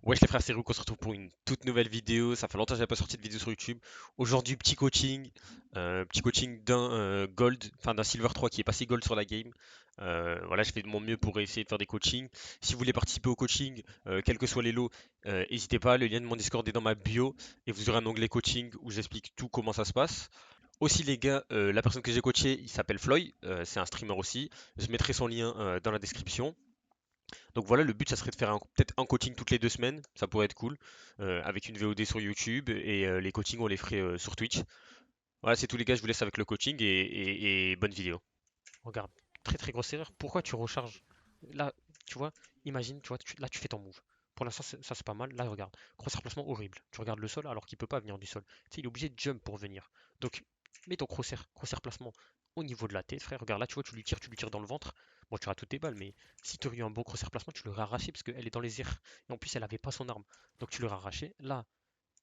Wesh les frères, c'est Rook, on se retrouve pour une toute nouvelle vidéo. Ça fait longtemps que j'avais pas sorti de vidéo sur YouTube. Aujourd'hui, petit coaching d'un Gold, enfin d'un Silver 3 qui est passé Gold sur la game. Voilà, je fais de mon mieux pour essayer de faire des coachings. Si vous voulez participer au coaching, quels que soient les lots, n'hésitez pas. Le lien de mon Discord est dans ma bio et vous aurez un onglet coaching où j'explique tout comment ça se passe. Aussi les gars, la personne que j'ai coaché, il s'appelle Floyd, c'est un streamer aussi. Je mettrai son lien dans la description. Donc voilà, le but, ça serait de faire peut-être un coaching toutes les 2 semaines, ça pourrait être cool, avec une VOD sur YouTube et les coachings, on les ferait sur Twitch. Voilà, c'est tout les gars, je vous laisse avec le coaching et bonne vidéo. Regarde, très très grosse erreur, pourquoi tu recharges? Là, tu vois, imagine, tu vois, là tu fais ton move. Pour l'instant, ça c'est pas mal. Là, regarde, cross remplacement horrible. Tu regardes le sol alors qu'il peut pas venir du sol. Tu sais, il est obligé de jump pour venir. Donc, mets ton crosshair placement au niveau de la tête, frère. Regarde, là, tu vois, tu lui tires dans le ventre. Bon, tu auras toutes tes balles, mais si tu aurais eu un bon crosshair placement, tu l'aurais arraché parce qu'elle est dans les airs. Et en plus, elle avait pas son arme. Donc, tu l'aurais arraché. Là,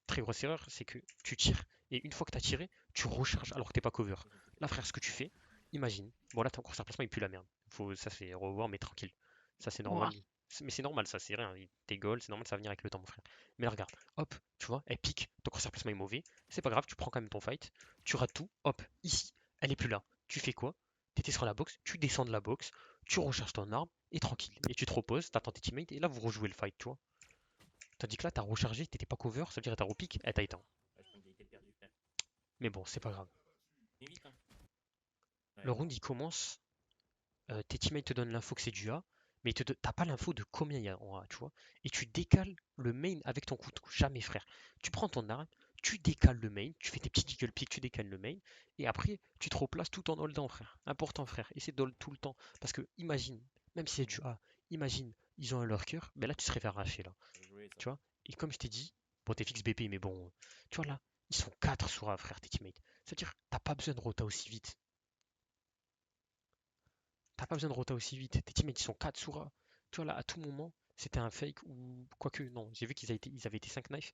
très grosse erreur, c'est que tu tires et une fois que tu as tiré, tu recharges alors que t'es pas cover. Là, frère, ce que tu fais, imagine. Bon, là, ton course placement, il pue la merde. Ça, c'est revoir, mais tranquille. Ça, c'est normal. Ouah. Mais c'est normal, ça, c'est rien. T'es goal, c'est normal, ça va venir avec le temps, mon frère. Mais là, regarde, hop, tu vois, elle pique, ton course placement est mauvais. C'est pas grave, tu prends quand même ton fight. Tu rates tout, hop, ici, elle est plus là. Tu fais quoi? T'étais sur la box, tu descends de la box, tu recharges ton arme et tranquille. Et tu te reposes, t'attends tes teammates et là, vous rejouez le fight, tu vois. Tandis que là, t'as rechargé, t'étais pas cover, ça veut dire que t'as repique, elle t'a éteint. Mais bon, c'est pas grave. Le round il commence, tes teammates te donnent l'info que c'est du A, mais t'as pas l'info de combien il y a en A, tu vois. Et tu décales le main avec ton couteau. Jamais, frère. Tu prends ton arme, tu décales le main, tu fais tes petits eagle pick, tu décales le main, et après, tu te replaces tout en holdant, frère. Important, frère. Essaie de hold tout le temps. Parce que, imagine, même si c'est du A, imagine, ils ont un lurker, mais là, tu serais fait arracher, là. Tu vois. Et comme je t'ai dit, bon, t'es fixe BP, mais bon, tu vois, là, ils sont 4 sur A, frère, tes teammates. C'est-à-dire, t'as pas besoin de rota aussi vite. T'as pas besoin de rota aussi vite. Tes teammates ils sont 4 sur A. Tu vois là, à tout moment, c'était un fake ou. Quoique, non, j'ai vu qu'ils avaient été 5 knives.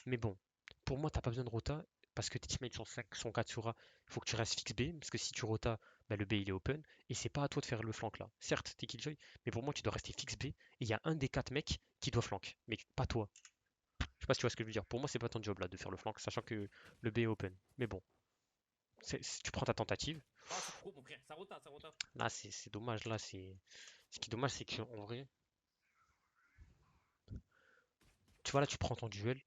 Mais bon, pour moi, t'as pas besoin de rota parce que tes teammates sont 4 sur A. Il faut que tu restes fixe B parce que si tu rota, bah, le B il est open et c'est pas à toi de faire le flank là. Certes, t'es killjoy, mais pour moi, tu dois rester fixe B et il y a un des 4 mecs qui doit flank, mais pas toi. Je sais pas si tu vois ce que je veux dire. Pour moi, c'est pas ton job là de faire le flank, sachant que le B est open. Mais bon, tu prends ta tentative. Là, c'est dommage. Là, c'est. Ce qui est dommage, c'est qu'en vrai, tu vois, là, tu prends ton duel.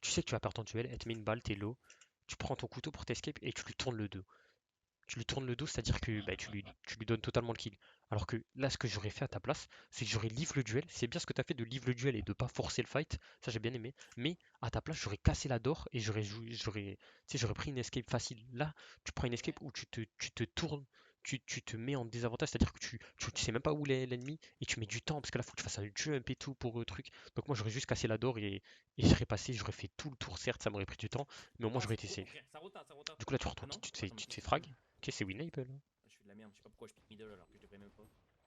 Tu sais que tu vas perdre ton duel. Elle te met une balle, t'es low. Tu prends ton couteau pour t'escape et tu lui tournes le dos. Tu lui tournes le dos, c'est-à-dire que bah, tu lui donnes totalement le kill. Alors que là, ce que j'aurais fait à ta place, c'est que j'aurais live le duel. C'est bien ce que tu as fait de live le duel et de pas forcer le fight. Ça, j'ai bien aimé. Mais à ta place, j'aurais cassé la door et j'aurais pris une escape facile. Là, tu prends une escape où tu te tournes, tu te mets en désavantage. C'est-à-dire que tu sais même pas où est l'ennemi et tu mets du temps parce que là, faut que tu fasses un jump et tout pour truc. Donc, moi, j'aurais juste cassé la door et je serais passé. J'aurais fait tout le tour. Certes, ça m'aurait pris du temps, mais au moins, j'aurais été safe. Du coup, là, tu prends ton kit, tu te fais frag. Ok, c'est winnable.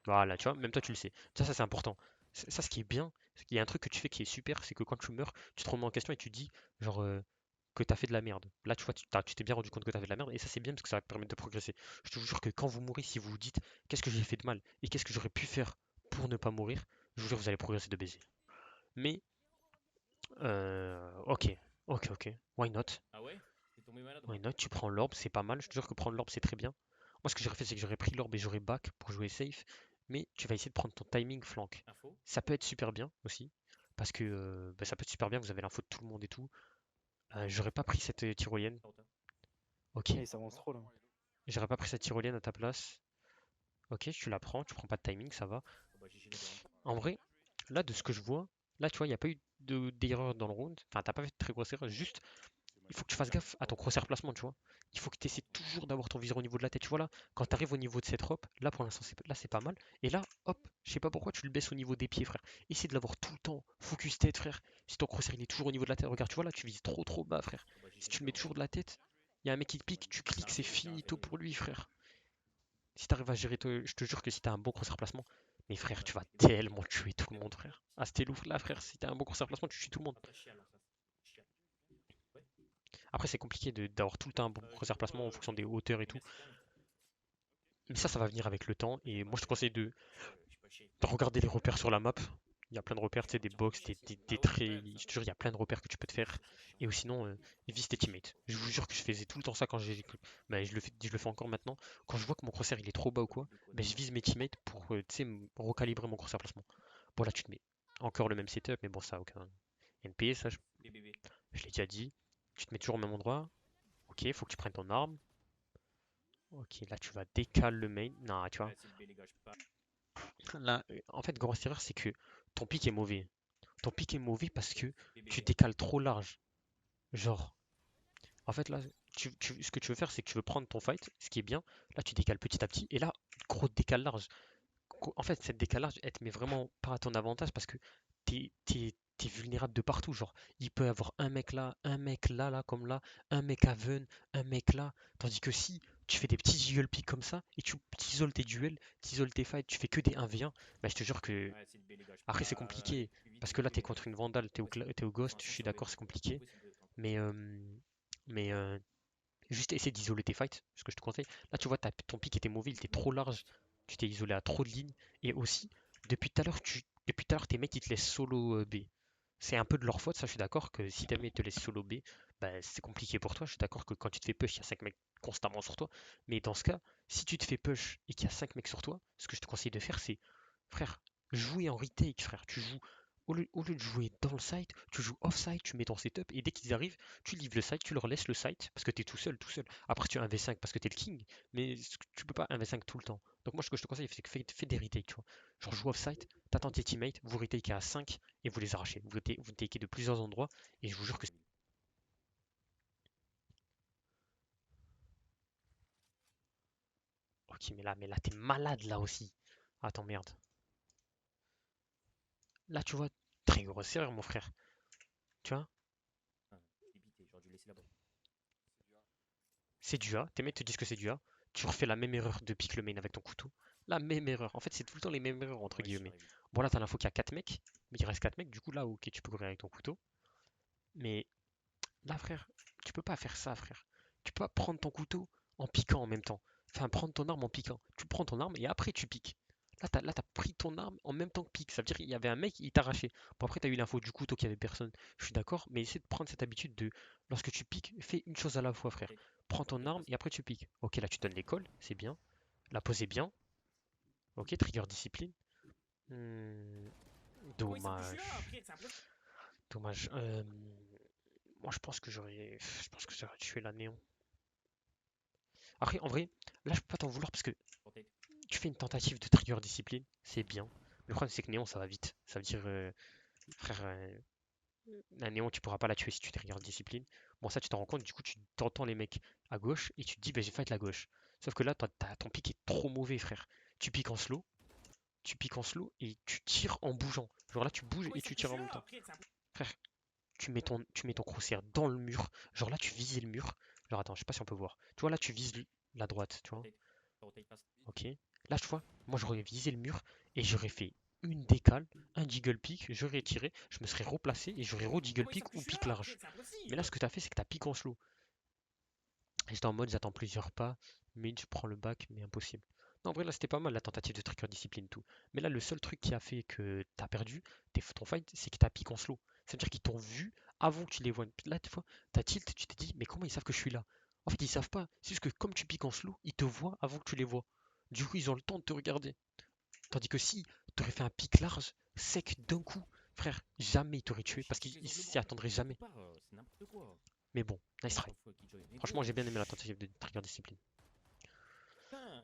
Voilà, tu vois, même toi tu le sais. Ça c'est important. Ça, ce qui est bien, c'est qu'il y a un truc que tu fais qui est super, c'est que quand tu meurs, tu te remets en question et tu dis, genre, que t'as fait de la merde. Là, tu vois, tu t'es bien rendu compte que t'as fait de la merde, et ça c'est bien parce que ça va te permettre de progresser. Je te jure que quand vous mourrez, si vous vous dites, qu'est-ce que j'ai fait de mal, et qu'est-ce que j'aurais pu faire pour ne pas mourir, je vous jure, vous allez progresser de baiser. Mais, ok, ok, why not? Why not? Tu prends l'orbe, c'est pas mal. Je te jure que prendre l'orbe, c'est très bien. Moi, ce que j'aurais fait, c'est que j'aurais pris l'orbe et j'aurais back pour jouer safe. Mais tu vas essayer de prendre ton timing flank. Ça peut être super bien aussi. Parce que bah, ça peut être super bien, vous avez l'info de tout le monde et tout. J'aurais pas pris cette tyrolienne. Ok. Et ça avance trop là. J'aurais pas pris cette tyrolienne à ta place. Ok, tu la prends, tu prends pas de timing, ça va. En vrai, là, de ce que je vois, là, tu vois, il n'y a pas eu d'erreur dans le round. Enfin, t'as pas fait de très grosse erreur. Juste, il faut que tu fasses gaffe à ton crosshair placement, tu vois. Il faut que tu essaies toujours d'avoir ton viseur au niveau de la tête. Tu vois là, quand tu arrives au niveau de cette rope, là pour l'instant c'est pas mal. Et là, hop, je sais pas pourquoi tu le baisses au niveau des pieds, frère. Essaie de l'avoir tout le temps. Focus tête, frère. Si ton crosshair il est toujours au niveau de la tête, regarde, tu vois là, tu vises trop bas, frère. Si tu le mets toujours de la tête, il y a un mec qui te pique, tu cliques, c'est finito pour lui, frère. Si t'arrives à gérer, je te jure que si t'as un bon crosshair placement, mais frère, tu vas tellement tuer tout le monde, frère. Ah, c'était lourd là, frère. Si t'as un bon crosshair placement, tu tues tout le monde. Après, c'est compliqué d'avoir tout le temps un bon crosshair placement en fonction des hauteurs et tout. Mais ça va venir avec le temps. Et moi, je te conseille de regarder les repères sur la map. Il y a plein de repères, tu sais, des Entièrement box, bullshit. des Ah ouais, traits. ouais, Je te jure, il y a plein de repères que tu peux te faire. c'est chiant. Et ou sinon, vise tes teammates. Je vous jure que je faisais tout le temps ça quand j'ai. Ben, je le fais encore maintenant. Quand je vois que mon crosshair il est trop bas ou quoi, Des ben, je conneries. vise mes teammates pour tu sais, recalibrer mon crosshair placement. Bon, là, tu te mets encore le même setup, mais bon, ça a aucun. NP, ça, BBB. je l'ai déjà dit. Tu te mets toujours au même endroit. Ok, faut que tu prennes ton arme. Ok, là, tu vas décaler le main. Non, tu vois. Ouais, c'est le B, les gars, je peux pas. Là, en fait, grosse erreur, c'est que ton pic est mauvais. Ton pic est mauvais parce que tu BBB. décales trop large. Genre, en fait, là, ce que tu veux faire, c'est que tu veux prendre ton fight, ce qui est bien. Là, tu décales petit à petit. Et là, gros décale large. En fait, cette décalage, elle te met vraiment pas à ton avantage parce que t'es vulnérable de partout. Genre, il peut y avoir un mec là, là, comme là, un mec à Ven, un mec là. Tandis que si tu fais des petits jiggle picks comme ça et tu t'isoles tes duels, t'isoles tes fights, tu fais que des 1v1, bah, je te jure que. Ouais, c'est le B, les gars, je peux Après, c'est pas aller compliqué plus vite parce et que là, plus t'es haut, les contre gars. une Vandale, Pas possible. T'es au Enfin, Ghost, je on suis survey d'accord, même. c'est Pas compliqué. possible d'être en Mais, compétition. mais juste essayer d'isoler tes fights, ce que je te conseille. Là, tu vois, ton pic était mauvais, il était trop large. Tu t'es isolé à trop de lignes. Et aussi, depuis tout à l'heure, tes mecs, ils te laissent solo B. C'est un peu de leur faute, ça, je suis d'accord que si tes mecs te laissent solo B, bah, c'est compliqué pour toi. Je suis d'accord que quand tu te fais push, il y a 5 mecs constamment sur toi. Mais dans ce cas, si tu te fais push et qu'il y a 5 mecs sur toi, ce que je te conseille de faire, c'est, frère, jouer en retake, frère. Au lieu de jouer dans le site, tu joues off-site, tu mets ton setup, et dès qu'ils arrivent, tu livres le site, tu leur laisses le site, parce que tu es tout seul, tout seul. Après, tu as un V5 parce que tu es le king, mais tu peux pas un V5 tout le temps. Donc moi, ce que je te conseille, c'est que fais des retakes, tu vois. Genre, joue off-site, t'attends tes teammates, vous retakez à 5, et vous les arrachez. Vous takez de plusieurs endroits, et je vous jure Putain, que... la ville. Ok, mais là, t'es malade, là aussi. Attends, merde. Là, tu vois, très grosse erreur, mon frère. Tu vois, Putain, débité, j'aurais dû laisser là-bas. c'est du A, tes mecs te disent que c'est du A, tu refais la même erreur de pick le main avec ton couteau. La même erreur. En fait, c'est tout le temps les mêmes erreurs, entre Ouais, je suis guillemets. arrivé. Bon, là, t'as l'info qu'il y a 4 mecs, mais il reste 4 mecs, du coup, là, ok, tu peux courir avec ton couteau. Mais là, frère, tu peux pas faire ça, frère. Tu peux pas prendre ton couteau en piquant en même temps. Enfin, prendre ton arme en piquant. Tu prends ton arme et après, tu piques. Là, t'as pris ton arme en même temps que pique. Ça veut dire qu'il y avait un mec, il t'arrachait. Bon, après, t'as eu l'info du couteau qu'il y avait personne. Je suis d'accord, mais essaie de prendre cette habitude de, lorsque tu piques, fais une chose à la fois, frère. Rotate. Prends ton Rotate, arme passe. et après, tu piques. Ok, là, tu donnes l'école, c'est bien. La pose est bien. Ok, trigger discipline. Hmm, Mais comment ils savent que je suis là dommage. après? C'est impossible. Dommage. Moi, je pense que j'aurais tué la néon. Après, en vrai, là, je peux pas t'en vouloir parce que Rotate. tu fais une tentative de trigger discipline, c'est bien. Mais le problème, c'est que néon, ça va vite. Ça veut dire, frère, la néon, tu pourras pas la tuer si tu trigger discipline. Bon, ça, tu t'en rends compte, du coup, tu t'entends les mecs à gauche et tu te dis, bah, j'ai fight la gauche. Sauf que là, ton pic est trop mauvais, frère. Tu piques en slow, tu piques en slow et tu tires en bougeant. Genre là, tu bouges Comment et ils tu savent que je tires en suis même là temps. après? C'est impossible. Frère, tu mets ton crosshair dans le mur. Genre là, tu visais le mur. Genre, attends, je sais pas si on peut voir. Tu vois, là, tu vises la droite, tu vois. Rotate. Rotate, passe. Ok. Là, tu vois, moi, j'aurais visé le mur et j'aurais fait une décale, un jiggle pick, j'aurais tiré, je me serais replacé et j'aurais re-jiggle Comment ils pick savent que ou je suis pick là après? large. C'est Mais là, impossible. ce que tu as fait, c'est que tu as pick en slow. Et j'étais en mode, j'attends plusieurs pas, mid, je prends le back, mais impossible. Non, en vrai, là, c'était pas mal la tentative de trigger discipline, tout. Mais là, le seul truc qui a fait que t'as perdu ton fight, c'est que t'as pick en slow. C'est-à-dire qu'ils t'ont vu avant que tu les vois. Là, des fois, t'as tilt, tu t'es dit, mais comment ils savent que je suis là? En fait, ils savent pas. C'est juste que comme tu piques en slow, ils te voient avant que tu les vois. Du coup, ils ont le temps de te regarder. Tandis que si t'aurais fait un pic large, sec d'un coup, frère, jamais ils t'auraient tué Wesh, parce tous qu'ils les ils angles s'y morts attendraient quelque jamais. part, c'est n'importe quoi. Mais bon, nice Oh, try. m'en fous à qui join. Mais Franchement, j'ai bien aimé la wesh. tentative de trigger discipline. Putain.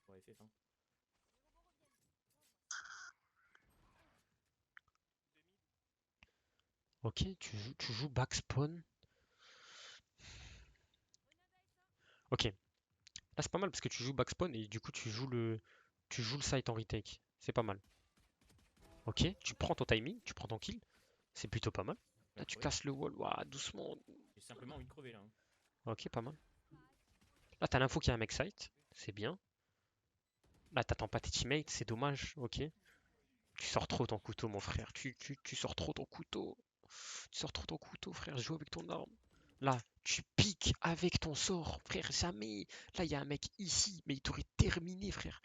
Ouais, FF, hein. Ok, tu joues back spawn. Ok, là c'est pas mal parce que tu joues back spawn et du coup tu joues le site en retake. C'est pas mal. Ok, tu prends ton timing, tu prends ton kill. C'est plutôt pas mal. Tu vas Là tu crever? casses le wall, ouah, doucement. J'ai simplement envie de crever là, hein. Ok, pas mal. Là t'as l'info qu'il y a un mec site, c'est bien. Là t'attends pas tes teammates, c'est dommage. Ok. Tu sors trop ton couteau, mon frère. Tu sors trop ton couteau. Tu sors trop ton couteau, frère. Joue avec ton arme. Là, tu piques avec ton sort, frère. Jamais. Là, il y a un mec ici, mais il t'aurait terminé, frère.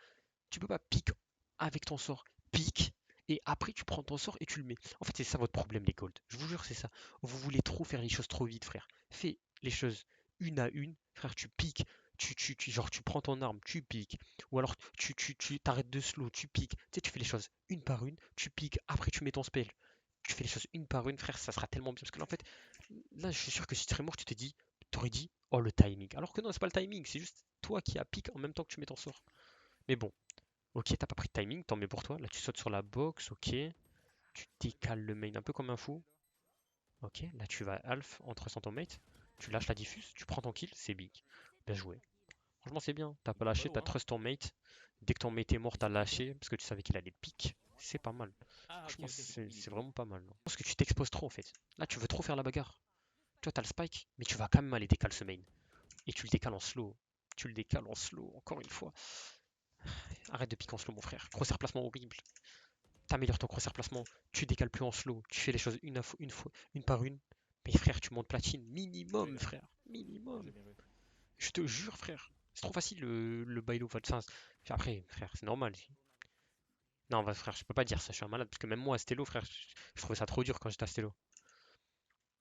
Tu peux pas piquer avec ton sort. Pique et après tu prends ton sort et tu le mets. En fait, c'est ça votre problème, les gold. Je vous jure, c'est ça. Vous voulez trop faire les choses trop vite, frère. Fais les choses une à une, frère. Tu piques, genre, tu prends ton arme, tu piques. Ou alors, tu t'arrêtes de slow, tu piques. Tu sais, tu fais les choses une par une, tu piques, après tu mets ton spell. Tu fais les choses une par une, frère, ça sera tellement bien. Parce que là, en fait, là, je suis sûr que si tu serais mort, t'aurais dit, oh le timing. Alors que non, c'est pas le timing, c'est juste toi qui as pique en même temps que tu mets ton sort. Mais bon, ok, t'as pas pris de timing, tant mieux pour toi. Là, tu sautes sur la box, ok. Tu décales le main un peu comme un fou. Ok, là tu vas half en trustant ton mate. Tu lâches la diffuse, tu prends ton kill, c'est big. Bien joué. Franchement, c'est bien. T'as pas lâché, Mollo, t'as hein. trust ton mate. Dès que ton mate est mort, Il t'as s'est fait kill. lâché parce que tu savais qu'il allait pique. C'est pas mal. Ah, ok, Franchement, ok, j'ai compris, il est c'est piqué. vraiment pas mal. Je pense que tu t'exposes trop en fait. Là, tu veux trop faire la bagarre. Tu vois, t'as le spike, mais tu vas quand même aller décaler ce main. Et tu le décales en slow. Tu le décales en slow, encore une fois. Arrête de piquer en slow, mon frère. Crosshair placement horrible. T'améliores ton crosshair placement. Tu décales plus en slow. Tu fais les choses une par une. Mais frère, tu montes platine. Joué, Minimum, bien. frère. Bien Minimum. joué, bien joué. Je te jure, frère. C'est trop facile le bailo. Enfin, après, frère, c'est normal. Non, bah, frère, je peux pas dire ça. Je suis un malade. Parce que même moi, à Stello, frère, je trouvais ça trop dur quand j'étais à Stello.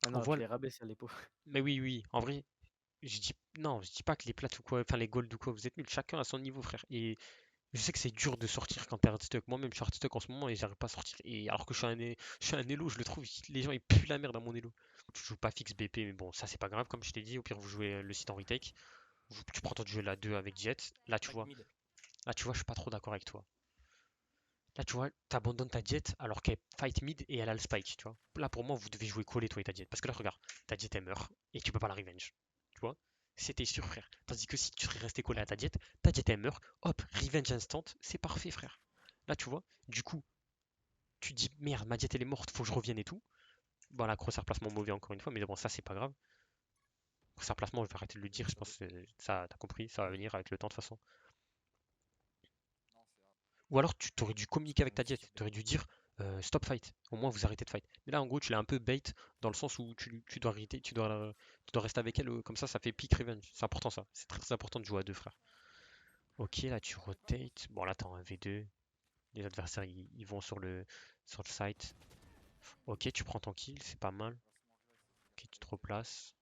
Ah On non, voit. tu les rabaisses, les pauvres. Mais oui, oui. En vrai, non, je dis pas que les plates ou quoi, enfin les golds ou quoi, vous êtes nuls. Chacun à son niveau, frère. Et je sais que c'est dur de sortir quand t'es hardstuck. Moi-même, je suis hardstuck en ce moment et j'arrive pas à sortir. Et alors que je suis un elo, je le trouve, les gens ils puent la merde dans mon elo. Tu joues pas fixe BP, mais bon, ça c'est pas grave, comme je t'ai dit. Au pire, vous jouez le site en retake. Tu prends ton duel à 2 avec Jet. Spike mid. Là, tu vois, je suis pas trop d'accord avec toi. Là, tu vois, t'abandonnes ta Jet alors qu'elle fight mid et elle a le spike, tu vois. Là, pour moi, vous devez jouer collé, toi et ta Jet. Parce que là, regarde, ta Jet elle meurt et tu peux pas la revenge. Tu vois, c'était sûr, frère. Tandis que si tu serais resté collé à ta Jet elle meurt, hop, revenge instant, c'est parfait, frère. Là, tu vois, du coup, tu dis merde, ma Jet elle est morte, faut que je revienne et tout. Bon, là, crosshair placement mauvais encore une fois, mais bon, ça c'est pas grave. Crosshair placement, je vais arrêter de le dire, je pense que ça, t'as compris, ça va venir avec le temps de toute façon. Ou alors tu t'aurais dû communiquer avec ta jet, tu aurais dû dire stop fight, au moins vous arrêtez de fight. Mais là en gros tu l'as un peu bait dans le sens où tu dois arrêter, tu dois rester avec elle, comme ça fait peak revenge. C'est important ça, c'est très, très important de jouer à deux frères. Ok là tu rotates, bon là t'as un V2, les adversaires ils vont sur le site. Ok tu prends ton kill, c'est pas mal. Ok tu te replaces.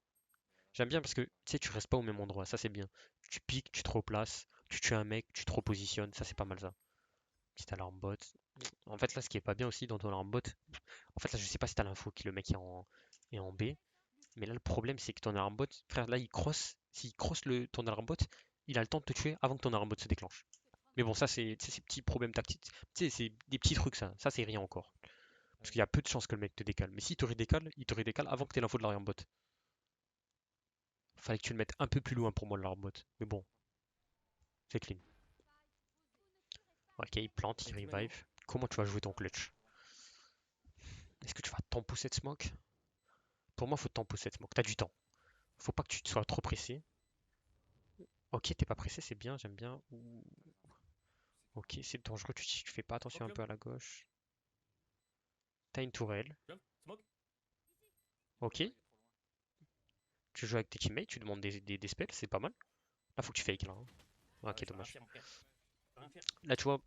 J'aime bien parce que tu sais tu restes pas au même endroit, ça c'est bien. Tu piques, tu te replaces, tu tues un mec, tu te repositionnes, ça c'est pas mal ça. Petite alarme bot. En fait, là, ce qui est pas bien aussi dans ton alarme bot, en fait, là, je sais pas si t'as l'info que le mec est en B, mais là, le problème, c'est que ton alarme bot, frère, là, il cross. S'il cross ton alarme bot, il a le temps de te tuer avant que ton alarme bot se déclenche. Mais bon, ça, c'est ces petits problèmes tactiques. Tu sais, c'est des petits trucs, ça. Ça, c'est rien encore. Parce qu'il y a peu de chances que le mec te décale. Mais s'il te redécale, il te redécale avant que tu aies l'info de l'alarme bot. Fallait que tu le mettes un peu plus loin pour moi, l'alarme bot. Mais bon, c'est clean. Ok, il plante, il Avec Timano. revive. Comment tu vas jouer ton clutch? Est-ce que tu vas tempo cette smoke? Pour moi, faut tempo cette smoke. T'as du temps. Faut pas que tu te sois trop pressé. Ok, t'es pas pressé, c'est bien, j'aime bien. Ok, c'est dangereux, tu fais pas attention Smoke un club. peu à la gauche. T'as une tourelle. Club. Smoke. Ok, tu joues avec tes teammates, tu demandes des spells, c'est pas mal. Là, faut que tu fake là, hein. Ah, Ok, je peux rien dommage. faire, mon frère. Je peux rien faire. Là, tu vois,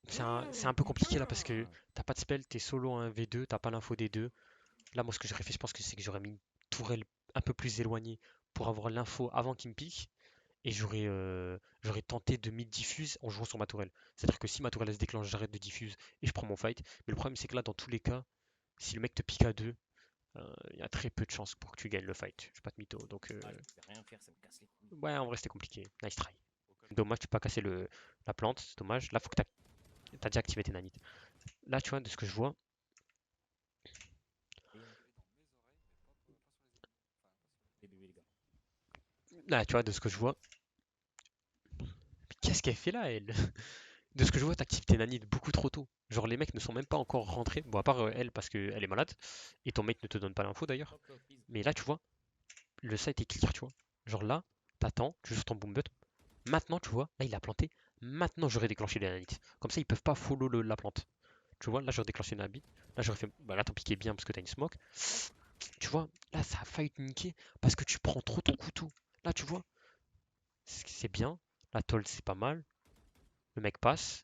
c'est un peu compliqué là parce que t'as pas de spell, t'es solo à un V2, t'as pas l'info des deux. Là, moi, ce que j'aurais fait, je pense que c'est que j'aurais mis une tourelle un peu plus éloignée pour avoir l'info avant qu'il me pique. Et j'aurais tenté de mid-diffuse en jouant sur ma tourelle. C'est-à-dire que si ma tourelle elle se déclenche, j'arrête de diffuse et je prends mon fight. Mais le problème, c'est que là, dans tous les cas, si le mec te pique à deux, il y a très peu de chances pour que tu gagnes le fight. Je vais pas te mytho. Donc, Ah, je peux rien faire, ça me casse les couilles. ouais, en vrai, c'était compliqué. Nice try. Dommage, tu peux pas casser la plante, c'est dommage. Là, faut que t'as déjà activé tes nanites. Là, tu vois, de ce que je vois, Et, les bébés, les gars. là, tu vois, de ce que je vois, qu'est-ce qu'elle fait là, elle? De ce que je vois, t'actives tes nanites beaucoup trop tôt. Genre, les mecs ne sont même pas encore rentrés. Bon, à part elle, parce qu'elle est malade. Et ton mate ne te donne pas l'info d'ailleurs. Smoke close, please. Mais là, tu vois, le site est clear, tu vois. Genre là, t'attends, tu joues ton boom bot. Maintenant, tu vois, là, il a planté. Maintenant, j'aurais déclenché les nanites. Comme ça, ils peuvent pas follow la plante. Tu vois, là, j'aurais déclenché une habit. Là, j'aurais fait. Bah, là, ton piqué bien parce que t'as une smoke. Tu vois, là, ça a failli te niquer parce que tu prends trop ton couteau. Là, tu vois, c'est bien. La toll, c'est pas mal. Le mec passe.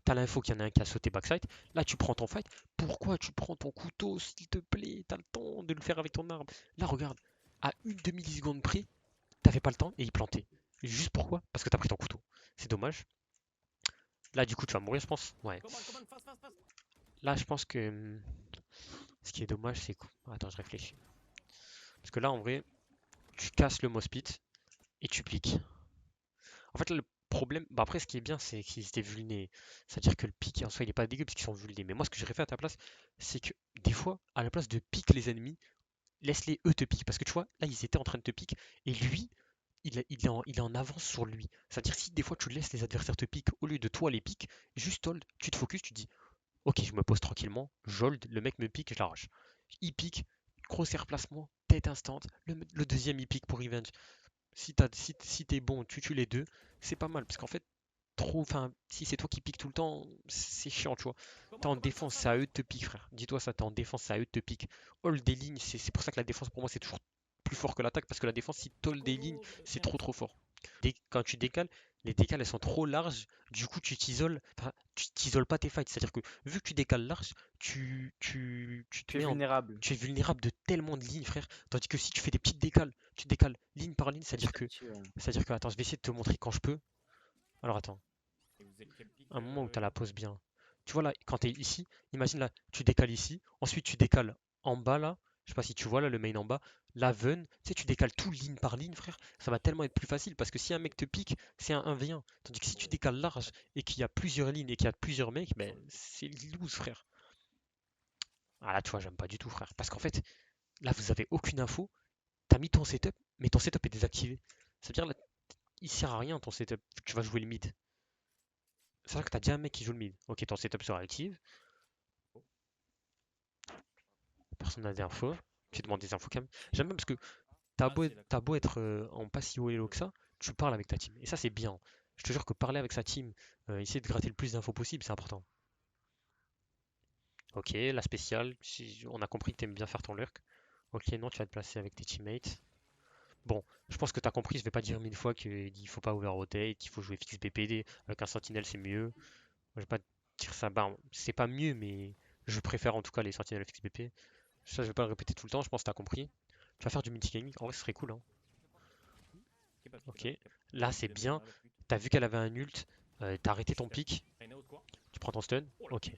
t'as l'info qu'il y en a un qui a sauté backside. Là, tu prends ton fight. Pourquoi tu prends ton couteau, s'il te plaît? T'as le temps de le faire avec ton arme. Là, regarde, à une demi-seconde près, t'avais pas le temps et il plantait. Juste pourquoi? Parce que t'as pris ton couteau. C'est dommage. Là, du coup, tu vas mourir, je pense. Ouais. Come on, come on, fast, fast, fast. Là, je pense que ce qui est dommage, c'est que. Attends, je réfléchis. Parce que là, en vrai, tu casses le mospit et tu piques. En fait, là, le problème. Bah, après, ce qui est bien, c'est qu'ils étaient vulnés. C'est-à-dire que le pic, en soi, il est pas dégueu parce qu'ils sont vulnés. Mais moi, ce que j'aurais fait à ta place, c'est que des fois, à la place de pique les ennemis, laisse-les eux te piquer. Parce que tu vois, là, ils étaient en train de te piquer. Et lui, il est en avance sur lui. C'est-à-dire si des fois tu laisses les adversaires te piquer au lieu de toi les piques, juste hold, tu te focus, tu te dis ok, je me pose tranquillement, j'hold, le mec me pique, je l'arrache. Il pique, gros placement, tête instant, le deuxième il pique pour revenge. Si t'es bon, tu tues les deux, c'est pas mal parce qu'en fait, trop, enfin, si c'est toi qui piques tout le temps, c'est chiant, tu vois. T'es en Come on, fast, défense, c'est fast. à eux de te piquer, frère. Dis-toi ça, t'es en défense, c'est à eux de te piquer. Hold des lignes, c'est pour ça que la défense pour moi c'est toujours plus fort que l'attaque parce que la défense, si tu hold Go, des lignes, go, c'est viens. trop fort. Quand tu décales, les décales elles sont trop larges, du coup tu t'isoles, enfin, tu t'isoles pas tes fights. C'est-à-dire que vu que tu décales large, tu te Tu es mets en. vulnérable. Tu es vulnérable de tellement de lignes, frère. Tandis que si tu fais des petites décales, tu décales ligne par ligne, Petit à petit, attends, je vais essayer de te montrer quand je peux. Alors attends, Et vous êtes quel pic, un moment où tu as les la gars? pose bien. Tu vois là, quand tu es ici, imagine là, tu décales ici, ensuite tu décales en bas là, je sais pas si tu vois là le main en bas, la veine, tu sais, tu décales tout ligne par ligne, frère, ça va tellement être plus facile parce que si un mec te pique, c'est un 1v1. Tandis que si tu Ouais. décales large et qu'il y a plusieurs lignes et qu'il y a plusieurs mecs, Sur ben le pic. c'est loose, frère. Ah là, tu vois, j'aime pas du tout, frère. Parce qu'en fait, là, vous avez aucune info, t'as mis ton setup, mais ton setup est désactivé. Ça veut dire là, il sert à rien ton setup, vu que tu vas jouer le mid. C'est vrai que t'as déjà un mec qui joue le mid. Ok, ton setup sera active. Personne n'a des infos. Tu demandes des infos quand même. J'aime bien parce que Ah, c'est t'as d'accord. beau être en pas si haut elo que ça, tu parles avec ta team. Et ça, c'est bien. Je te jure que parler avec sa team, essayer de gratter le plus d'infos possible, c'est important. Ok, la spéciale, on a compris que t'aimes bien faire ton lurk. Ok, non, tu vas te placer avec tes teammates. Bon, je pense que t'as compris, je vais pas dire 1000 fois qu'il faut pas over-rotate, qu'il faut jouer fixe BPD, avec un sentinelle c'est mieux. Je vais pas dire ça, bah, c'est pas mieux, mais je préfère en tout cas les sentinelles fixe BP. Ça, je vais pas le répéter tout le temps, je pense que t'as compris. Tu vas faire du multi-gaming, en vrai, ce serait cool, hein. Keep up, keep Ok. up, keep up. Là, Je c'est vais mourir bien. là, le pute. T'as vu qu'elle avait un ult, t'as arrêté ton Chut, pic, Traîne out, quoi. tu prends ton stun. Oh là. Ok.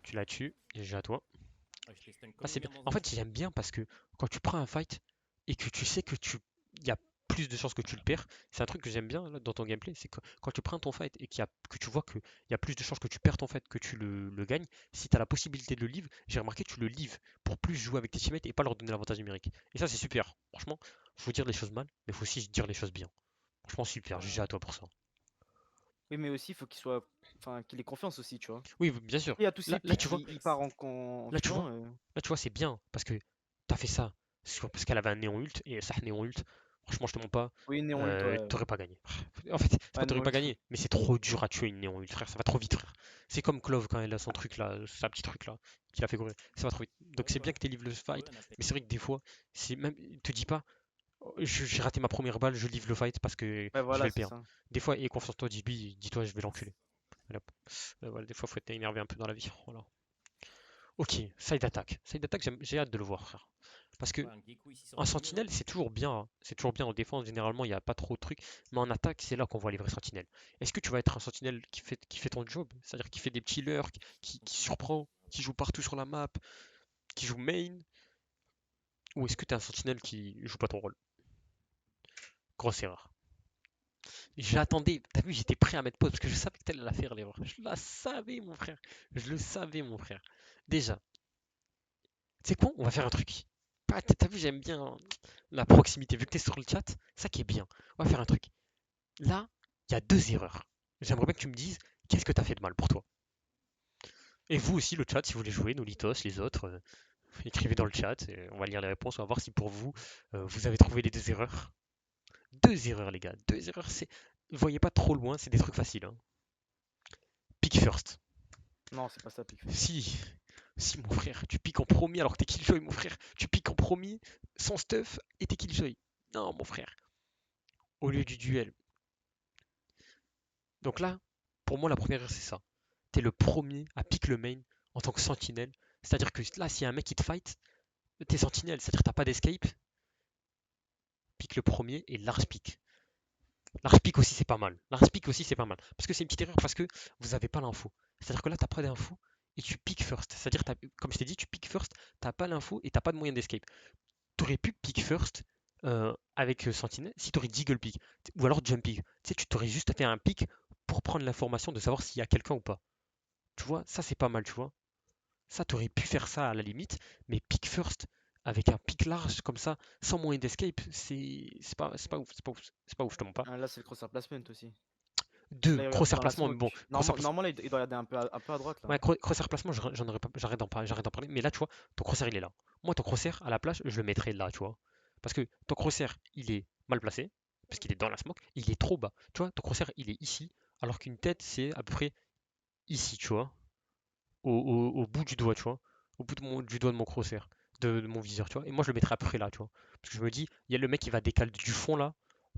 Tu la tues, déjà à toi. Ah, j'étais stun Là, comme une c'est bien. merde dans En un fait, instant. j'aime bien parce que quand tu prends un fight et que tu sais que il y a plus de chances que tu le perds, c'est un truc que j'aime bien là, dans ton gameplay, c'est que quand tu prends ton fight et que tu vois qu'il y a plus de chances que tu perds ton fight que tu le gagnes, si tu as la possibilité de le live, j'ai remarqué que tu le lives pour plus jouer avec tes teammates et pas leur donner l'avantage numérique. Et ça, c'est super. Franchement, faut dire les choses mal, mais faut aussi dire les choses bien. Franchement, super. Ouais, GG ouais. à toi pour ça. Oui, mais aussi, il faut qu'il soit. Enfin, qu'il ait confiance aussi, tu vois. Oui, bien sûr. Il y a tous ses Là, pics, tu vois, il part en là, tu vois, suivant. là, tu vois, c'est bien parce que t'as fait ça parce qu'elle avait un néon ult et ça néon ult. Franchement, je te mens pas, Oui, Néon Ult, ouais. t'aurais pas gagné. En fait, c'est pas Ouais, t'aurais Néon pas Ult. gagné, mais c'est trop dur à tuer une néon ult, frère. Ça va trop vite, frère. C'est comme Clove quand elle a son truc là, sa petit truc là, qu'il a fait courir. Ça va trop vite. Donc Ouais, c'est bien quoi. que tu livres le Ouais, fight, on a fait. mais c'est vrai que des fois, c'est même, te dis pas, oh, j'ai raté ma première balle, je livre le fight parce que Ouais, je vais voilà, le c'est perdre. ça. Des fois, aie confiance en toi, dis-toi, je vais l'enculer. Allez, hop. Voilà, des fois, faut être énervé un peu dans la vie. Voilà. Ok, side attack. Side attack, j'ai hâte de le voir, frère. Parce que Ouais, un Gecko ici sur un le milieu, là. sentinelle, c'est toujours bien, hein. C'est toujours bien en défense, généralement, il n'y a pas trop de trucs. Mais en attaque, c'est là qu'on voit les vrais sentinelles. Est-ce que tu vas être un sentinelle qui fait ton job? C'est-à-dire qui fait des petits lurks, qui surprend, qui joue partout sur la map, qui joue main? Ou est-ce que tu es un sentinelle qui joue pas ton rôle? Grosse erreur. J'attendais, t'as vu, j'étais prêt à mettre pause parce que je savais que t'allais la faire l'erreur. Je la savais, mon frère. Je le savais, mon frère. Déjà, c'est quoi? On va faire un truc. Ah, t'as vu, j'aime bien la proximité. Vu que t'es sur le chat, ça qui est bien. On va faire un truc. Là, il y a deux erreurs. J'aimerais bien que tu me dises qu'est-ce que t'as fait de mal pour toi. Et vous aussi, le chat, si vous voulez jouer, Nolitos, les autres, écrivez dans le chat. On va lire les réponses. On va voir si pour vous, vous avez trouvé les deux erreurs. Deux erreurs, les gars. Deux erreurs, c'est. Voyez pas trop loin, c'est des trucs faciles, hein. Pick first. Non, c'est pas ça, pick first. Si, si, mon frère, tu piques en premier alors que t'es killjoy, mon frère. Tu piques en premier sans stuff et t'es killjoy. Non, mon frère. Au lieu du duel. Donc là, pour moi, la première erreur, c'est ça. t'es le premier à pick le main en tant que sentinelle. C'est-à-dire que là, s'il y a un mec qui te fight, t'es sentinelle, c'est-à-dire que t'as pas d'escape, pick le premier et large pick. Large pick aussi, c'est pas mal. Large pick aussi, c'est pas mal. Parce que c'est une petite erreur, parce que vous avez pas l'info. C'est-à-dire que là, t'as pas d'info et tu pick first. C'est-à-dire, comme je t'ai dit, tu pick first, t'as pas l'info et t'as pas de moyen d'escape. T'aurais pu pick first avec Sentinel si t'aurais Deagle pick ou alors Jump pick. Tu sais, tu t'aurais juste fait un pick pour prendre l'information de savoir s'il y a quelqu'un ou pas. Tu vois, ça c'est pas mal, tu vois. Ça, t'aurais pu faire ça à la limite, mais pick first avec un pick large comme ça, sans moyen d'escape, c'est pas ouf, c'est pas ouf, c'est pas ouf, je te mens pas. Ah, là, c'est le crosshair placement aussi. Deux, Là, il regarde crosshair dans la placement, mais bon, smoke. crosshair placement. Normalement, là, il doit regarder un peu à droite, là. Ouais, crosshair placement, j'en aurais pas, j'arrête d'en parler, mais là, tu vois, ton crosshair il est là. Moi, ton crosshair à la plage, je le mettrais là, tu vois. Parce que ton crosshair, il est mal placé, parce qu'il est dans la smoke, il est trop bas. Tu vois, ton crosshair, il est ici, alors qu'une tête, c'est à peu près ici, tu vois, au bout du doigt, tu vois, au bout du doigt de mon crosshair, de mon viseur, tu vois. Et moi, je le mettrais à peu près là, tu vois. Parce que je me dis, il y a le mec qui va décaler du fond là,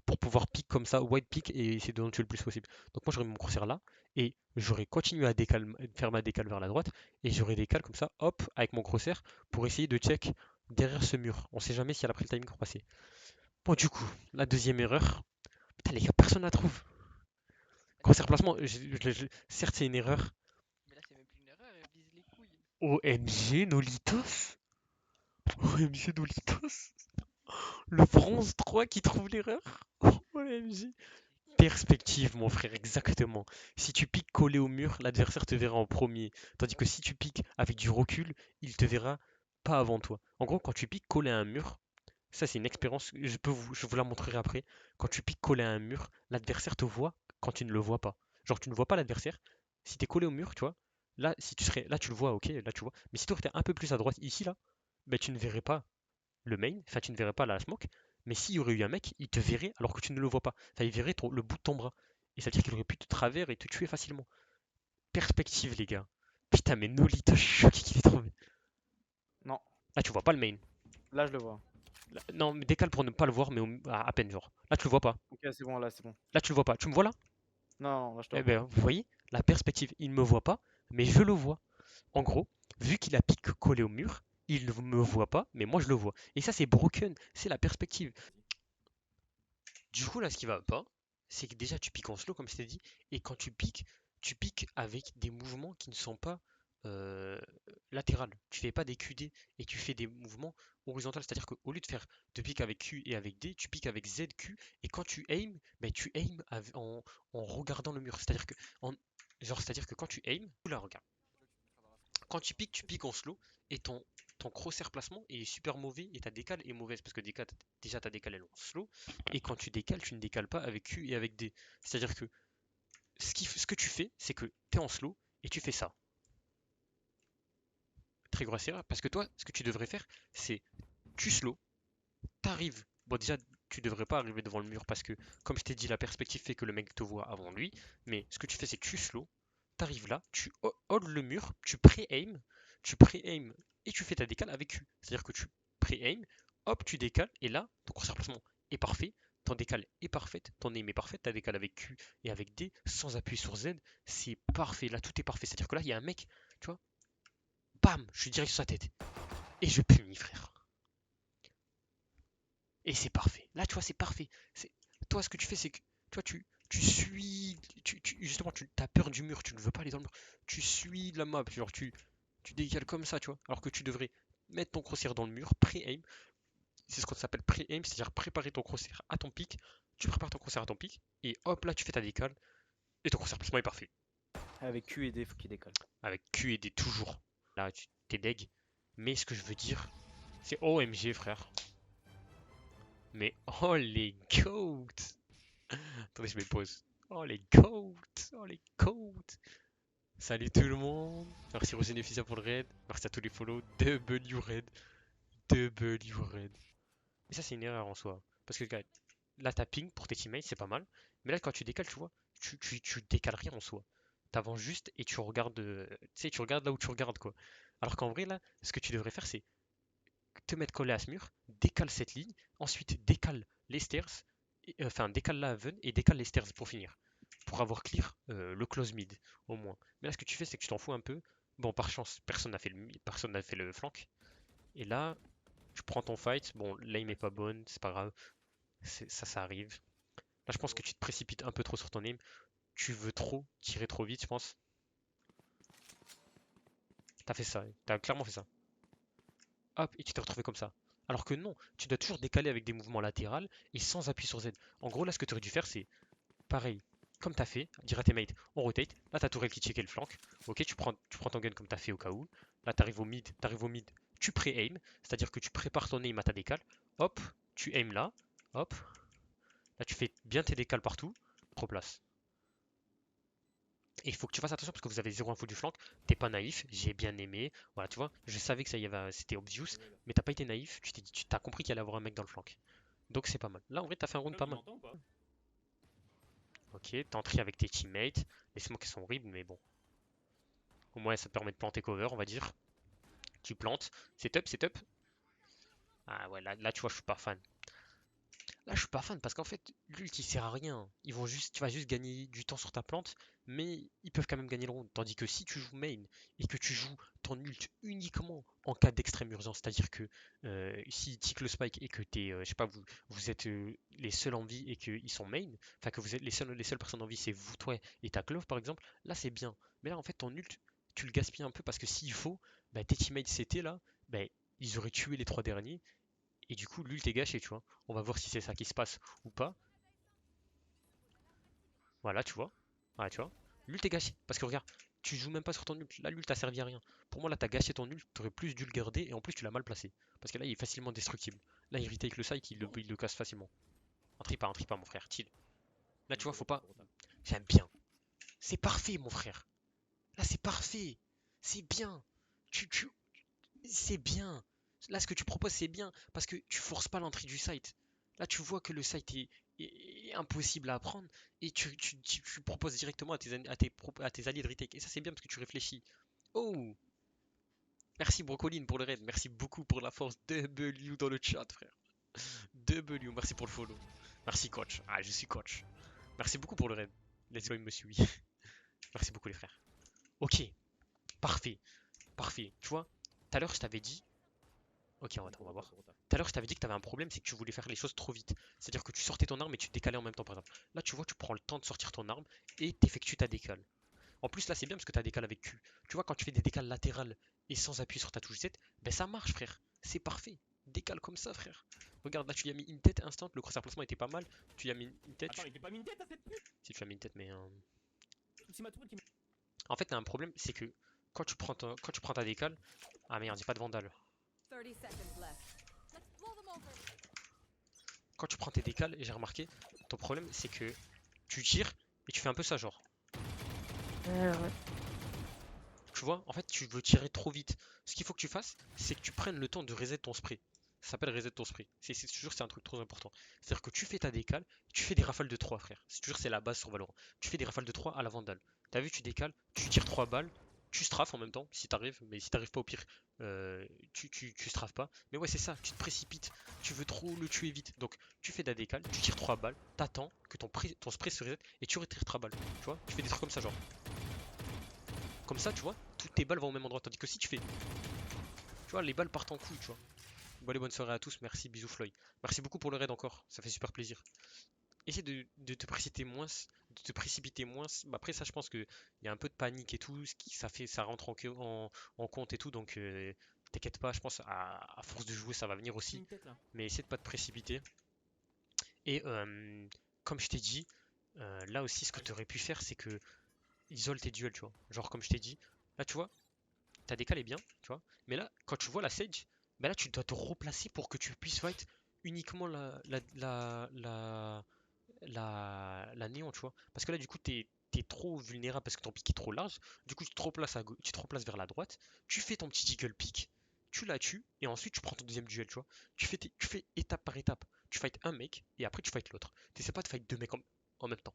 pour pouvoir pick comme ça, wide pick, et essayer de en tuer le plus possible. Donc moi, j'aurais mis mon crosshair là, et j'aurais continué à faire ma décale vers la droite, et j'aurais décale comme ça, hop, avec mon crosshair, pour essayer de check derrière ce mur. On sait jamais si elle a pris le timing pour passer. Bon, du coup, la deuxième erreur. Putain, les gars, personne la trouve. Crosshair placement, certes, c'est une erreur. Mais là, c'est même plus une erreur, elle vise les couilles. OMG, Nolitos? OMG, Nolitos? Le bronze 3 qui trouve l'erreur? OMG. Perspective, mon frère, exactement. Si tu piques collé au mur, l'adversaire te verra en premier. Tandis que si tu piques avec du recul, il te verra pas avant toi. En gros, quand tu piques collé à un mur, ça c'est une expérience, je vous la montrerai après. Quand tu piques collé à un mur, l'adversaire te voit quand tu ne le vois pas. Genre tu ne vois pas l'adversaire. Si tu es collé au mur, tu vois, là, si tu serais, là tu le vois, ok, là tu vois. Mais si tu étais un peu plus à droite, ici, là, ben, tu ne verrais pas le main, enfin tu ne verrais pas la smoke, mais s'il y aurait eu un mec, il te verrait alors que tu ne le vois pas. Enfin, il verrait le bout de ton bras. Et ça veut dire qu'il aurait pu te travers et te tuer facilement. Perspective, les gars. Putain, mais Nolita, je suis choqué qu'il ait trouvé. Non, Là, tu vois pas le main. là, je le vois. Non, mais décale pour ne pas le voir, mais à peine, genre. Là, tu le vois pas. Ok, c'est bon, là, c'est bon. Là, tu le vois pas. Tu me vois là? Non, non, là, je te Eh vois pas. ben, vous voyez, la perspective, il ne me voit pas, mais je le vois. En gros, vu qu'il a pique collé au mur, il ne me voit pas, mais moi je le vois. Et ça, c'est broken, c'est la perspective. Du coup, là, ce qui va pas, c'est que déjà tu piques en slow, comme je t'ai dit, et quand tu piques avec des mouvements qui ne sont pas euh, latérales. Tu fais pas des QD et tu fais des mouvements horizontaux. C'est-à-dire qu'au lieu de piquer avec Q et avec D, tu piques avec Z, Q, et quand tu aim, ben, tu aim en regardant le mur. C'est-à-dire que quand tu aim, là, regarde. Quand tu piques en slow, et ton crosshair placement est super mauvais et ta décale est mauvaise parce que déjà ta décale est en slow et quand tu décales, tu ne décales pas avec Q et avec D. C'est-à-dire que ce que tu fais, c'est que tu es en slow et tu fais ça. Très grosse erreur parce que toi, ce que tu devrais faire, c'est tu slow, t'arrives. Bon, déjà, tu devrais pas arriver devant le mur parce que, comme je t'ai dit, la perspective fait que le mec te voit avant lui. Mais ce que tu fais, c'est que tu slow, t'arrives là, tu hold le mur, tu pré-aim et tu fais ta décale avec Q. C'est-à-dire que tu pré-aim, hop, tu décales et là, ton crosshair placement est parfait, ton décale est parfaite, ton aim est parfaite, ta décale avec Q et avec D sans appuyer sur Z, c'est parfait. Là, tout est parfait. C'est-à-dire que là, il y a un mec, tu vois, bam, je suis direct sur sa tête et je punis, frère. Et c'est parfait. Là, tu vois, c'est parfait. Toi, ce que tu fais, c'est que toi, tu suis. Justement, tu as peur du mur, tu ne veux pas aller dans le mur. Tu suis de la map, genre tu décales comme ça, tu vois. Alors que tu devrais mettre ton crosshair dans le mur, pré-aim. C'est ce qu'on s'appelle pré-aim, c'est-à-dire préparer ton crosshair à ton pic. Tu prépares ton crosshair à ton pic, et hop, là, tu fais ta décale, et ton crosshair placement est parfait. Avec Q et D, faut qu'il décolle. Avec Q et D toujours. Là, tu t'es deg. Mais ce que je veux dire, c'est OMG, frère. Mais oh les goats! Attendez, je mets pause. Oh les goats! Oh les goats! Salut tout le monde! Merci Rosénéfisia pour le raid. Merci à tous les follow. W raid. W raid. Et ça, c'est une erreur en soi. Parce que là, t'as ping pour tes teammates, c'est pas mal. Mais là, quand tu décales, tu vois, tu décales rien en soi. T'avances juste et tu regardes, tu sais, tu regardes là où tu regardes quoi. Alors qu'en vrai, là, ce que tu devrais faire, c'est te mettre collé à ce mur, décale cette ligne, ensuite décale les stairs, enfin décale la haven et décale les stairs pour finir. pour avoir clear le close mid, au moins. Mais là, ce que tu fais, c'est que tu t'en fous un peu. Bon, par chance, personne n'a fait le flank. Et là, tu prends ton fight. Bon, l'aim est pas bonne, c'est pas grave. Ça arrive. Là, je pense que tu te précipites un peu trop sur ton aim. Tu veux trop tirer trop vite, je pense. T'as fait ça, t'as clairement fait ça. Hop, et tu t'es retrouvé comme ça. Alors que non, tu dois toujours décaler avec des mouvements latéraux et sans appui sur Z. En gros, là, ce que tu aurais dû faire, c'est pareil, comme t'as fait, dire à tes mates, on rotate. Là, t'as Tourelle qui checkait le flank. Ok, tu prends ton gun comme t'as fait au cas où. Là, t'arrives au mid, tu pré-aim, c'est-à-dire que tu prépares ton aim à ta décale. Hop, tu aim là, hop. Là, tu fais bien tes décales partout, replace. Et il faut que tu fasses attention parce que vous avez zéro info du flank. T'es pas naïf, j'ai bien aimé. Voilà, tu vois, je savais que ça y avait, c'était obvious, Ouais, là. mais t'as pas été naïf. Tu t'es dit, tu t'as compris qu'il allait avoir un mec dans le flank. Donc c'est pas mal. Là, en vrai, t'as fait un round Là, pas tu mal. m'entends ou pas? Ok, t'es entré avec tes teammates. Les smokes sont horribles, mais bon. Au moins, ça te permet de planter cover, on va dire. Tu plantes. C'est up, c'est up. Ah ouais, là, tu vois, je suis pas fan. Là, je suis pas fan parce qu'en fait, l'ult il sert à rien. Tu vas juste gagner du temps sur ta plante, mais ils peuvent quand même gagner le round. Tandis que si tu joues main et que tu joues ton ult uniquement en cas d'extrême urgence, c'est-à-dire que si tic le spike et que t'es, je sais pas, vous êtes les seuls en vie et qu'ils sont main, enfin que vous êtes les seules personnes en vie, c'est vous, toi et ta clove par exemple, là c'est bien. Mais là en fait, ton ult, tu le gaspilles un peu parce que s'il faut, bah, tes teammates CT là, bah, ils auraient tué les trois derniers et du coup, l'ult est gâché, tu vois. On va voir si c'est ça qui se passe ou pas. Voilà, tu vois. Voilà, tu vois. L'ult est gâché. Parce que regarde, tu joues même pas sur ton ult. Là, l'ult a servi à rien. Pour moi, là, t'as gâché ton ult. T'aurais plus dû le garder. Et en plus, tu l'as mal placé. Parce que là, il est facilement destructible. Là, il retake le site, il le casse facilement. Intrigue pas, mon frère. Chill. Là, tu vois, faut pas. J'aime bien. C'est parfait, mon frère. Là, c'est parfait. C'est bien. Tu... C'est bien. Là, ce que tu proposes, c'est bien. Parce que tu forces pas l'entrée du site. Là, tu vois que le site est impossible à apprendre. Et tu proposes directement à tes alliés de retake. Et ça, c'est bien parce que tu réfléchis. Oh! Merci Brocoline pour le raid. Merci beaucoup pour la force. W dans le chat, frère. W, merci pour le follow. Merci, coach. Ah, je suis coach. Merci beaucoup pour le raid. Let's go, il me suit. Merci beaucoup, les frères. Ok, parfait. Parfait. Tu vois, tout à l'heure, je t'avais dit. Ok, on va voir. Tout à l'heure, je t'avais dit que tu avais un problème, c'est que tu voulais faire les choses trop vite. C'est-à-dire que tu sortais ton arme et tu te décalais en même temps, par exemple. Là, tu vois, tu prends le temps de sortir ton arme et t'effectues ta décale. En plus, là, c'est bien parce que tu as décale avec Q. Tu vois, quand tu fais des décales latérales et sans appui sur ta touche Z, ben ça marche, frère. C'est parfait. Décale comme ça, frère. Regarde, là, tu lui as mis une tête instant. Le cross placement était pas mal. Tu lui as mis une tête. Attends, il était pas mis une tête à cette pute? Si tu as mis une tête, mais. C'est ma tourelle qui En fait, t'as un problème, c'est que quand tu prends ta décale. Ah merde, j'ai pas de vandale. 30 seconds left. Let's blow them over. Quand tu prends tes décales, j'ai remarqué, ton problème, c'est que tu tires et tu fais un peu ça, genre. Ouais. Tu vois, en fait, tu veux tirer trop vite. Ce qu'il faut que tu fasses, c'est que tu prennes le temps de reset ton spray. Ça s'appelle reset ton spray. Toujours, c'est un truc trop important. C'est-à-dire que tu fais ta décale, tu fais des rafales de 3, frère. C'est toujours, c'est la base sur Valorant. Tu fais des rafales de 3 à la vandale. T'as vu, tu décales, tu tires 3 balles, tu strafes en même temps, si t'arrives. Mais si t'arrives pas, au pire, tu strafes pas. Mais ouais, c'est ça, tu te précipites. Tu veux trop le tuer vite. Donc, tu fais ta décale, tu tires 3 balles, t'attends que ton spray se reset et tu retires 3 balles. Tu vois, tu fais des trucs comme ça, genre. Comme ça, tu vois, toutes tes balles vont au même endroit. Tandis que si tu fais. Tu vois, les balles partent en couille, tu vois. Bon, allez, bonne soirée à tous. Merci, bisous Floyd. Merci beaucoup pour le raid encore. Ça fait super plaisir. Essaye de te précipiter moins. De te précipiter moins. Bah, après, ça, je pense qu'il y a un peu de panique et tout. Ça rentre en compte et tout. Donc, t'inquiète pas. Je pense à force de jouer, ça va venir aussi. une tête là. Mais essaie de pas te précipiter. Et comme je t'ai dit, là aussi, ce que tu aurais pu faire, c'est que isole tes duels, tu vois. Genre, comme je t'ai dit, là, tu vois, ta décale est bien, tu vois. Mais là, quand tu vois la Sage, bah là, tu dois te replacer pour que tu puisses fight uniquement la néon, tu vois. Parce que là, du coup, t'es trop vulnérable parce que ton pic est trop large. Du coup, tu te replaces vers la droite. Tu fais ton petit jiggle pick. Tu la tues. Et ensuite, tu prends ton deuxième duel, tu vois. Tu fais étape par étape. Tu fight un mec et après, tu fight l'autre. T'essaies pas de fight deux mecs en même temps.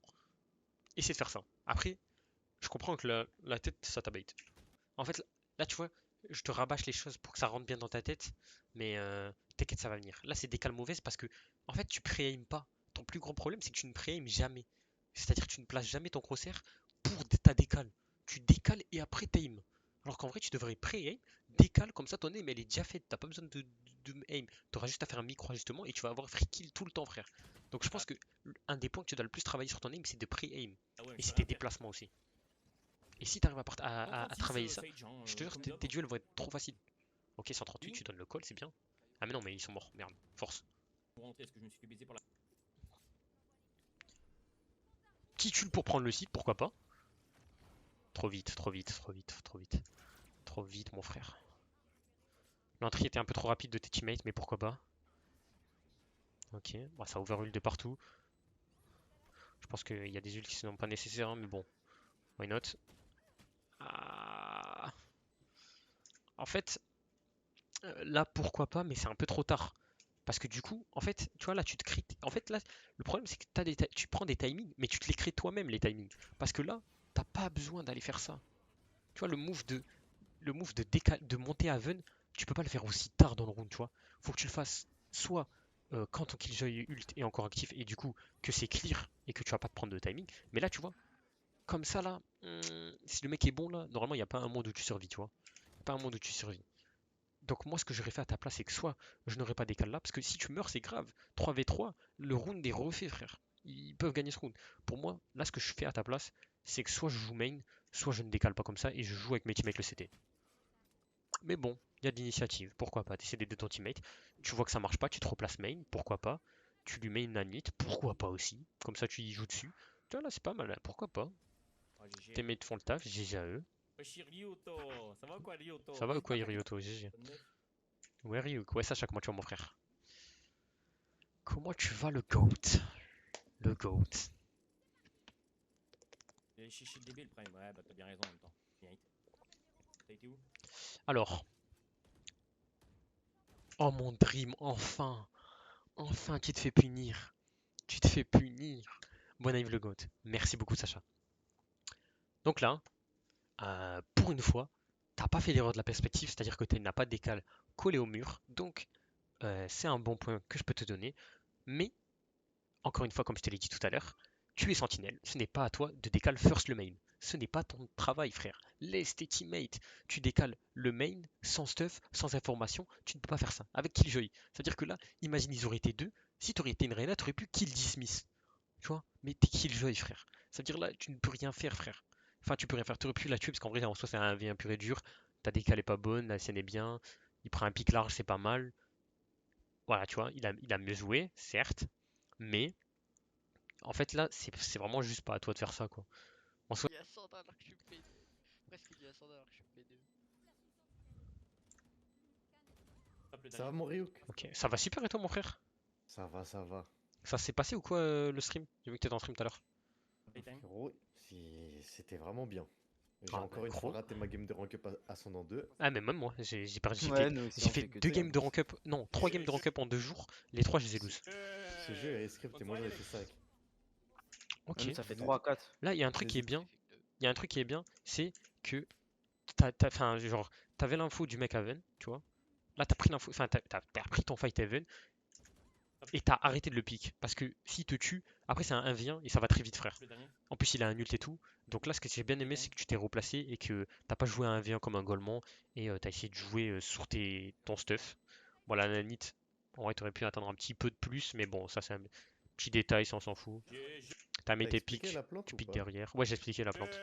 Essaie de faire ça. Après, je comprends que la tête, ça t'abate. En fait, là, tu vois, je te rabâche les choses pour que ça rentre bien dans ta tête, mais t'inquiète, ça va venir. Là, c'est des cales mauvaises parce que, en fait, tu pré-aimes pas. Ton plus gros problème, c'est que tu ne pré-aimes jamais. C'est-à-dire que tu ne places jamais ton crosshair pour ta décale. Tu décales et après t'aim. Alors qu'en vrai, tu devrais pré-aim, décale, comme ça ton aim elle est déjà faite. T'as pas besoin de aim. T'auras juste à faire un micro-ajustement et tu vas avoir free kill tout le temps, frère. Donc je pense que un des points que tu dois le plus travailler sur ton aim, c'est de pré-aim. Et c'est tes déplacements aussi. Et si t'arrives à travailler ça, je te jure, tes duels vont être trop faciles. Ok, 138, tu donnes le call, c'est bien. Ah mais non, mais ils sont morts, merde, force. Qui tue pour prendre le site, pourquoi pas? Trop vite, trop vite, trop vite, trop vite. Trop vite, mon frère. L'entrée était un peu trop rapide de tes teammates, mais pourquoi pas? Ok, bah, ça a overult de partout. Je pense qu'il y a des ults qui sont pas nécessaires, hein, mais bon. Why not? Ah. En fait, là, pourquoi pas, mais c'est un peu trop tard. Parce que du coup, en fait, tu vois, là, tu te crées. En fait, là, le problème, c'est que tu prends des timings, mais tu te les crées toi-même, les timings. Parce que là, t'as pas besoin d'aller faire ça. Tu vois, le move de monter à Ven, tu peux pas le faire aussi tard dans le round, tu vois. Faut que tu le fasses soit quand ton Killjoy ult est encore actif et du coup que c'est clear et que tu vas pas te prendre de timing. Mais là, tu vois, comme ça, là, si le mec est bon, là, normalement, il n'y a pas un monde où tu survis, tu vois. Y a pas un monde où tu survis. Donc moi, ce que j'aurais fait à ta place, c'est que soit je n'aurais pas décalé là, parce que si tu meurs, c'est grave. 3v3, le round est refait, frère. Ils peuvent gagner ce round. Pour moi, là, ce que je fais à ta place, c'est que soit je joue main, soit je ne décale pas comme ça et je joue avec mes teammates le CT. Mais bon, il y a de l'initiative, pourquoi pas. Tu essaies d'aider ton teammate, tu vois que ça marche pas, tu te replaces main, pourquoi pas. Tu lui mets une nanite, pourquoi pas aussi. Comme ça, tu y joues dessus. Tu vois, là, c'est pas mal, hein, pourquoi pas. Tes mates font le taf, GG à eux. Ça va quoi, Ryoto? Ça va ou quoi, Ryoto? GG. Ouais, Ryuk, ouais, Sacha, comment tu vas, mon frère? Comment tu vas, le GOAT? Le GOAT. Chichi le débile, Prime. Ouais, bah t'as bien raison en même temps. Mérite. T'as été où? Alors. Oh mon dream, enfin. Enfin, tu te fais punir. Tu te fais punir. Bon Yves le GOAT. Merci beaucoup, Sacha. Donc là, pour une fois, t'as pas fait l'erreur de la perspective, c'est-à-dire que tu n'as pas de décale collé au mur. Donc, c'est un bon point que je peux te donner. Mais, encore une fois, comme je te l'ai dit tout à l'heure, tu es sentinelle. Ce n'est pas à toi de décaler first le main. Ce n'est pas ton travail, frère. Laisse tes teammates. Tu décales le main sans stuff, sans information. Tu ne peux pas faire ça. Avec Killjoy. C'est-à-dire que là, imagine, ils auraient été deux. Si tu aurais été une Reyna, tu aurais pu kill Dismiss. Tu vois? Mais t'es Killjoy, frère. C'est-à-dire là, tu ne peux rien faire, frère. Enfin, tu peux rien faire. Tu aurais pu la tuer parce qu'en vrai, en soi, c'est un V1 pur et dur. Ta décale est pas bonne, la scène est bien. Il prend un pic large, c'est pas mal. Voilà, tu vois, il a mieux joué, certes. Mais en fait, là, c'est vraiment juste pas à toi de faire ça, quoi. En soi, Il y a 100 alors que je suis P2. Presque il y a 100 alors que je suis P2. Hop, le Ça va dernier. mon Ryuk? ok. Ça va super et toi, mon frère? Ça va, ça va. Ça s'est passé ou quoi, le stream? J'ai vu que t'étais en stream tout à l'heure. Playtime. Frérot, c'était vraiment bien. J'ai Ah, bah, encore une gros. fois raté ma game de rank up ascendant 2. Ah, mais même moi, j'ai perdu. Ouais, nous aussi, J'ai on fait fait que 2 ça, games de hein. rank up. Non, 3 games de rank up en 2 jours. Les 3, je les ai lose. Ce jeu est script et moi j'en ai fait 5. Ok. Nous, ça fait J'ai- 3 à 4. Là, il y a un truc qui est J'hésite. bien. J'ai fait que 2. Il y a un truc qui est bien, c'est que enfin, genre, t'avais l'info du mec Haven, tu vois. Là, t'as pris l'info, enfin, t'as pris ton fight Haven et t'as arrêté de le pick. Parce que s'il te tue, après c'est un 1v1 et ça va très vite, frère. Le dernier. En plus, il a un ult et tout. Donc là, ce que j'ai bien aimé, c'est que tu t'es replacé et que t'as pas joué à un 1v1 comme un golemon et t'as essayé de jouer sur ton stuff. Voilà, la nanite, en vrai, t'aurais pu attendre un petit peu de plus, mais bon, ça c'est un petit détail, ça on s'en fout. T'as mis T'as tes expliqué pics, la plante tu ou piques pas? derrière. Ouais, j'ai expliqué la plante.